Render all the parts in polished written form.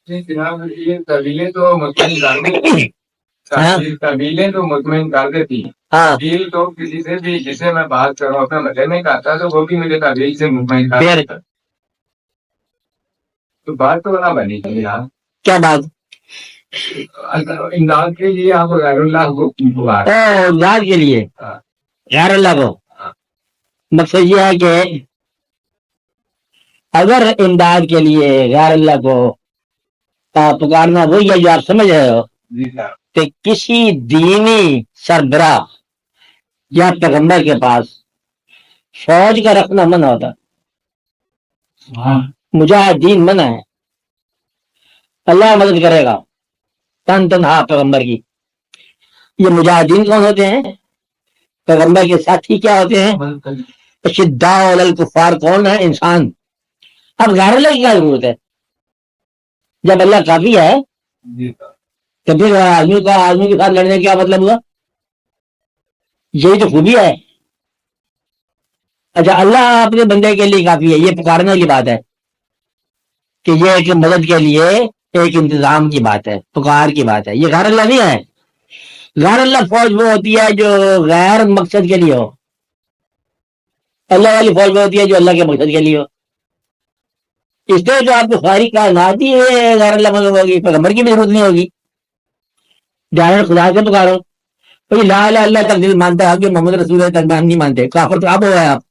جی جناب، یہ طویلیں تو مطمئن کر دیتی، طویلیں تو مطمئن کر دیتی، طویل تو کسی سے بھی جسے میں بات کر رہا ہوں اپنے مزے میں کہتا تو وہ بھی مجھے طویل سے مطمئن کر دیتا، تو بات تو نہ بنی تھی یار. کیا بات؟ امداد کے لیے آپ غیر اللہ کو امداد کے لیے غیر اللہ کو، مقصد یہ ہے کہ اگر امداد کے لیے غیر اللہ کو پکارنا وہی ہے جو آپ سمجھ رہے ہو کہ کسی دینی سربراہ یا پیغمبر کے پاس فوج کا رکھنا منع ہوتا، مجاہدین منع ہے، اللہ مدد کرے گا تن تنہا پیغمبر کی. یہ مجاہدین کون ہوتے ہیں؟ پیغمبر کے ساتھی کیا ہوتے ہیں؟ اشداء علی الکفار کون ہے؟ انسان. اب غیر اللہ کی کیا ضرورت ہے جب اللہ کافی ہے؟ تو پھر آدمی کے ساتھ لڑنے کا کیا مطلب ہوا؟ یہی تو خوبی ہے. اچھا، اللہ اپنے بندے کے لیے کافی ہے، یہ پکارنے کی بات ہے کہ یہ ایک مدد کے لیے ایک انتظام کی بات ہے، پکار کی بات ہے. یہ غیر اللہ نہیں ہے. غیر اللہ فوج وہ ہوتی ہے جو غیر مقصد کے لیے ہو، اللہ والی فوج وہ ہوتی ہے جو اللہ کے مقصد کے لیے ہو. اس لیے جو آپ کو ساری کائنات ہی غیر اللہ مدد ہوگی، پیغمبر کی بھی ضرورت نہیں ہوگی. ڈائریکٹ خدا سے پکارو. لا الہ الا اللہ تک دل مانتا ہے کہ محمد رسول اللہ تک نہیں مانتے، کافر تو اب ہو گئے آپ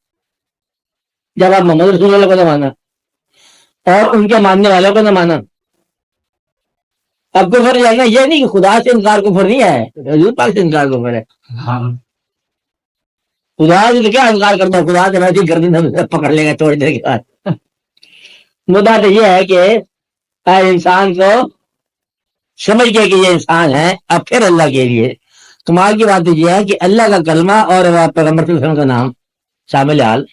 جب آپ محمد رسول اللہ کو نہ مانا اور ان کے ماننے والوں کو نہ مانا. اب کفر جانا یہ نہیں کہ خدا سے انکار کفر نہیں ہے، حضور پاک سے انکار کفر ہے. خدا سے تو کیا انکار کرتا ہے، خدا سے ویسے گردن پکڑ لے گا تھوڑی دیر کے بعد. مدعا تو یہ ہے کہ انسان کو سمجھ گئے کہ یہ انسان ہے، اب پھر اللہ کے لیے. کمال کی بات یہ ہے کہ اللہ کا کلمہ اور پیغمبر صلی اللہ علیہ وسلم کا نام شامل حال.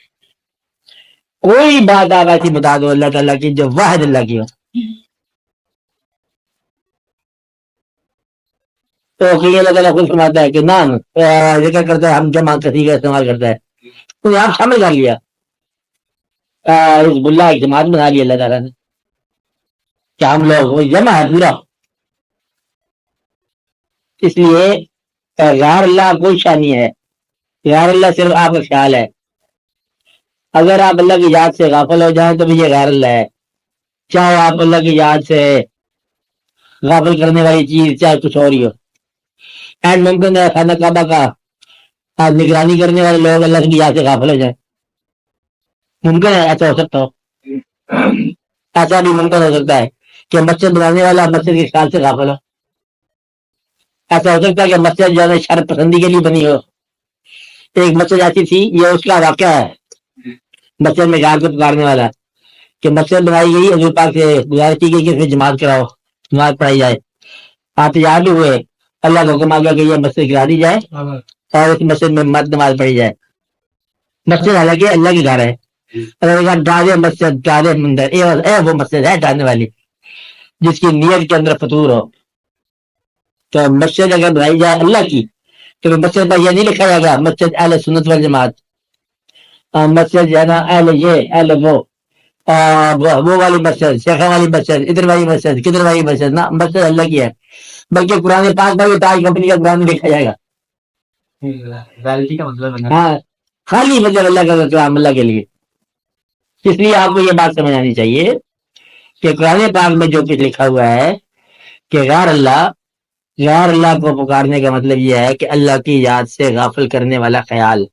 کوئی بات آپ ایسی بتا دو اللہ تعالیٰ کی جو واحد اللہ کی ہو، تو اللہ تعالیٰ خود فرماتا ہے کہ نام ذکر کرتا ہے، ہم جمع کثیر کا استعمال کرتا ہے، تو آپ شامل کر لیا. حزب اللہ ایک جماعت بنا لی اللہ تعالیٰ نے کہ ہم لوگ وہ جمع ہے پورا. اس لیے غیر اللہ کوئی شانی ہے، غیر اللہ صرف آپ کا خیال ہے. اگر آپ اللہ کی یاد سے غافل ہو جائیں تو بھی یہ غیر اللہ ہے، چاہے آپ اللہ کی یاد سے غافل کرنے والی چیز چاہے کچھ اور ہی ہو. اینڈ ممکن ہے خانہ کعبہ کا نگرانی کرنے والے لوگ اللہ کی یاد سے غافل ہو جائیں، ممکن ہے، ایسا ہو سکتا ہو. ایسا بھی ممکن ہو سکتا ہے کہ مسجد بنانے والا مسجد کے خیال سے غافل ہو. ایسا ہو سکتا ہے کہ مسجد جو ہے شر پسندی کے لیے بنی ہو. ایک مسجد ایسی تھی، یہ اس کا واقعہ ہے مسجد میں جا کر پکارنے والا، کہ مسجد بنائی گئی، حضور پاک سے گزارش کی گئی کہ اس میں جماعت کراؤ، نماز پڑھائی جائے. آپ تیار بھی ہوئے، اللہ کا حکم آ گیا کہ یہ مسجد گرا دی جائے اور اس مسجد میں مت نماز پڑھی جائے. مسجد حالانکہ اللہ کی گھر ہے، ڈالے مسجد ڈالے مندر، وہ مسجد ہے ڈالنے والی جس کی نیت کے اندر فطور ہو. تو مسجد اگر بنائی جائے اللہ کی تو مسجد پر یہ نہیں لکھا جائے گا مسجد اہل سنت والجماعت، مسجد جو ہے نا اہل یہ اہل وہ والی مسجد، شیخہ والی مسجد، ادھر والی مسجد، کدھر والی مسجد، نہ، مسجد اللہ کی ہے. بلکہ قرآن پاک میں تاج کمپنی کا قرآن لکھا جائے گا. ہاں، خالی مطلب اللہ کا کلام اللہ کے لیے. اس لیے آپ کو یہ بات سمجھ آنی چاہیے کہ قرآن پاک میں جو کچھ لکھا ہوا ہے کہ غیر اللہ کو پکارنے کا مطلب یہ ہے کہ اللہ کی یاد سے غافل کرنے والا خیال